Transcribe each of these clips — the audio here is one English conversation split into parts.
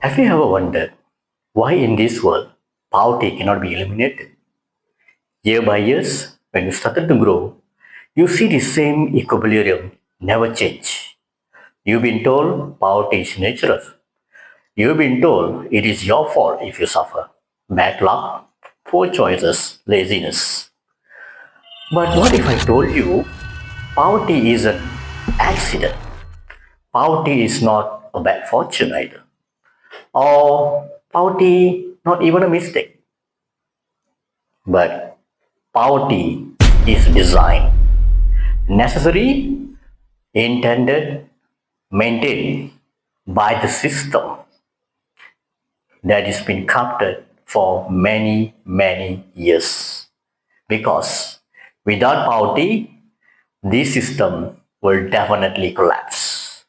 Have you ever wondered why in this world poverty cannot be eliminated? Year by year, when you started to grow, you see the same equilibrium never change. You've been told poverty is natural. You've been told it is your fault if you suffer. Bad luck, poor choices, laziness. But what if I told you poverty is an accident? Poverty is not a bad fortune either. Or poverty, not even a mistake. But poverty is design, necessary, intended, maintained by the system that has been crafted for many, many years. Because without poverty, this system will definitely collapse.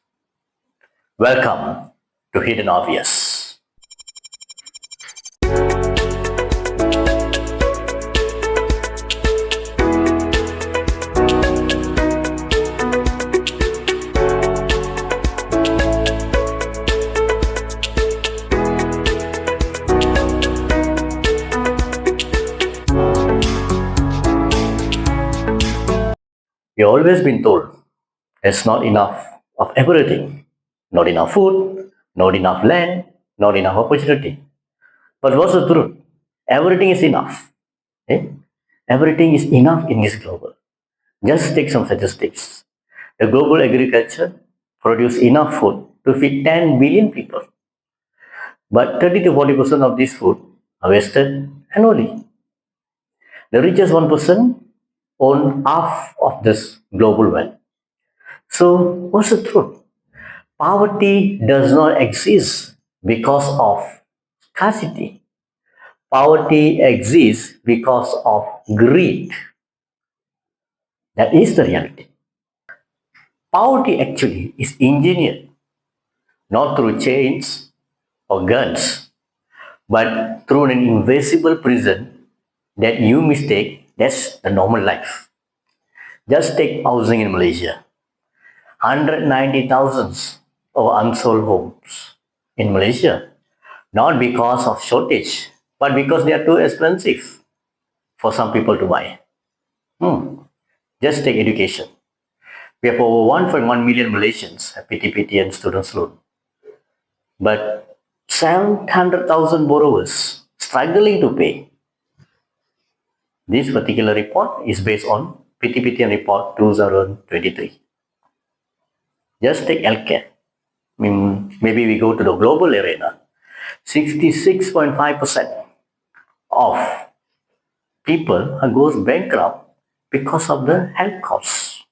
Welcome to Hidden Obvious. We've always been told there's not enough of everything. Not enough food, not enough land, not enough opportunity. But what's the truth? Everything is enough. Eh? Everything is enough in this global. Just take some statistics. The global agriculture produce enough food to feed 10 billion people. But 30 to 40% of this food are wasted annually. The richest 1% own half of this global wealth. So, what's the truth? Poverty does not exist because of scarcity. Poverty exists because of greed. That is the reality. Poverty actually is engineered not through chains or guns, but through an invisible prison that you mistake that's the normal life. Just take housing in Malaysia. 190,000 of unsold homes in Malaysia. Not because of shortage, but because they are too expensive for some people to buy. Just take education. We have over 1.1 million Malaysians have PTPT and students loan. But 700,000 borrowers struggling to pay. This particular report is based on PTPT report 2023. Just take healthcare. Maybe we go to the global arena. 66.5% of people goes bankrupt because of the health costs.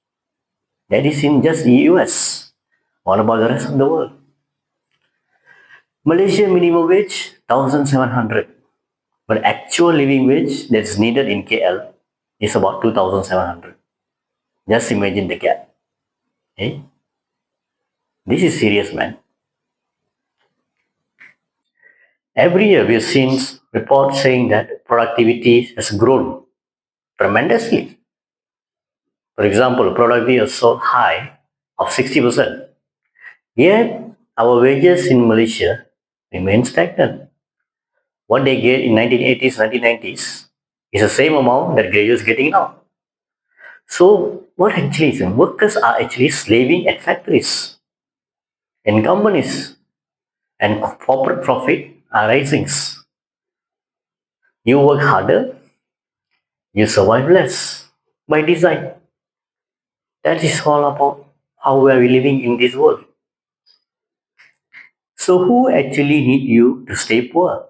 That is in just the US. What about the rest of the world? Malaysia minimum wage 1,700, but actual living wage that's needed in KL is about 2,700. Just imagine the gap. Okay? This is serious, man. Every year we've seen reports saying that productivity has grown tremendously. For example, productivity is so high of 60%. Yet our wages in Malaysia remain stagnant. What they get in 1980s, 1990s is the same amount that graduates getting now. So what actually is workers are actually slaving at factories and companies, and corporate profit are rising. You work harder, you survive less by design. That is all about how we are living in this world. So who actually need you to stay poor?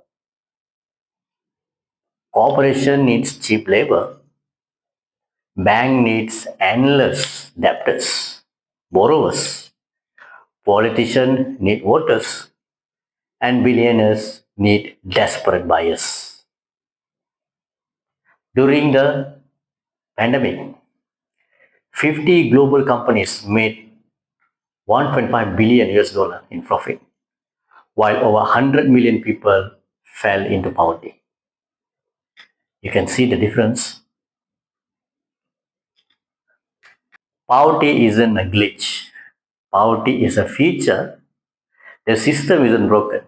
Corporation needs cheap labor. Bank needs endless debtors, borrowers. Politicians need voters. And billionaires need desperate buyers. During the pandemic, 50 global companies made 1.5 billion US dollar in profit, while over 100 million people fell into poverty. You can see the difference. Poverty isn't a glitch. Poverty is a feature. The system isn't broken.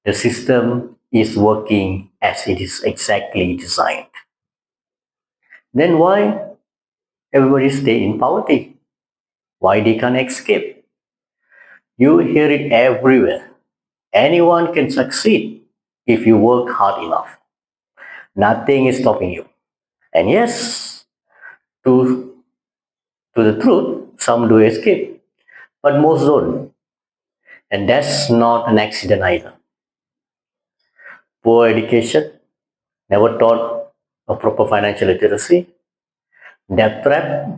The system is working as it is exactly designed. Then why everybody stay in poverty? Why they can't escape? You hear it everywhere. Anyone can succeed if you work hard enough. Nothing is stopping you. And yes, to, to the truth, some do escape, but most don't. And that's not an accident either. Poor education, never taught a proper financial literacy, debt trap,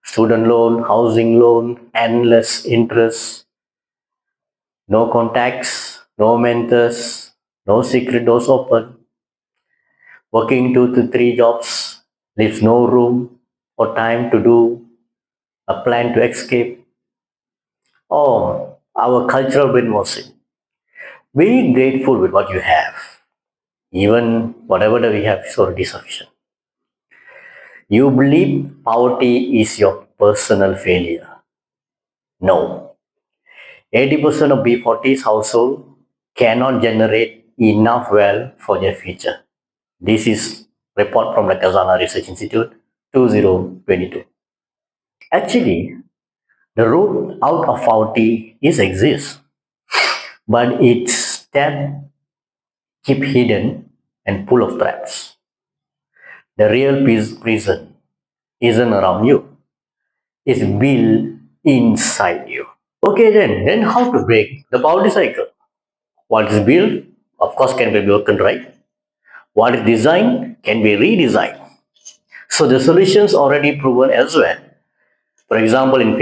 student loan, housing loan, endless interest, no contacts, no mentors, no secret doors open, working 2 to 3 jobs, leaves no room or time to do a plan to escape. Oh, our cultural brainwashing. Be grateful with what you have. Even whatever that we have is already sufficient. You believe poverty is your personal failure. No. 80% of B40's household cannot generate enough wealth for their future. This is report from the Kazana Research Institute 2022. Actually, the road out of poverty is exists, but its step keep hidden and full of traps. The real prison isn't around you; it's built inside you. Okay, then how to break the poverty cycle? What is built, of course, can be broken, right? What is designed can be redesigned. So the solutions already proven elsewhere. For example, in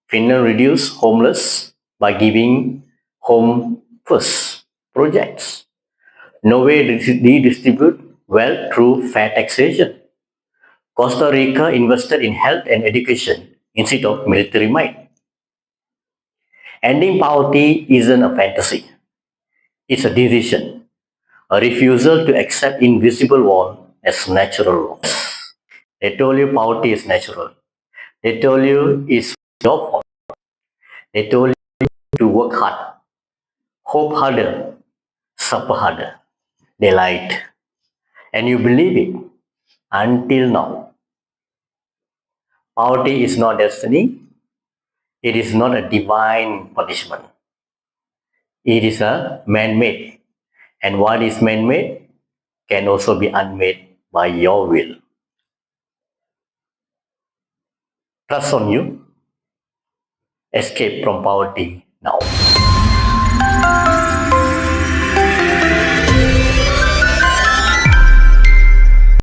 Finland reduced homeless by giving home first projects. Norway redistribute wealth through fair taxation. Costa Rica invested in health and education instead of military might. Ending poverty isn't a fantasy. It's a decision, a refusal to accept invisible wall as natural law. They told you poverty is natural. They told you it's your fault. They told you to work hard, hope harder, suffer harder. They lied. And you believe it until now. Poverty is not destiny. It is not a divine punishment. It is a man-made. And what is man-made can also be unmade by your will. Trust on you. Escape from poverty now.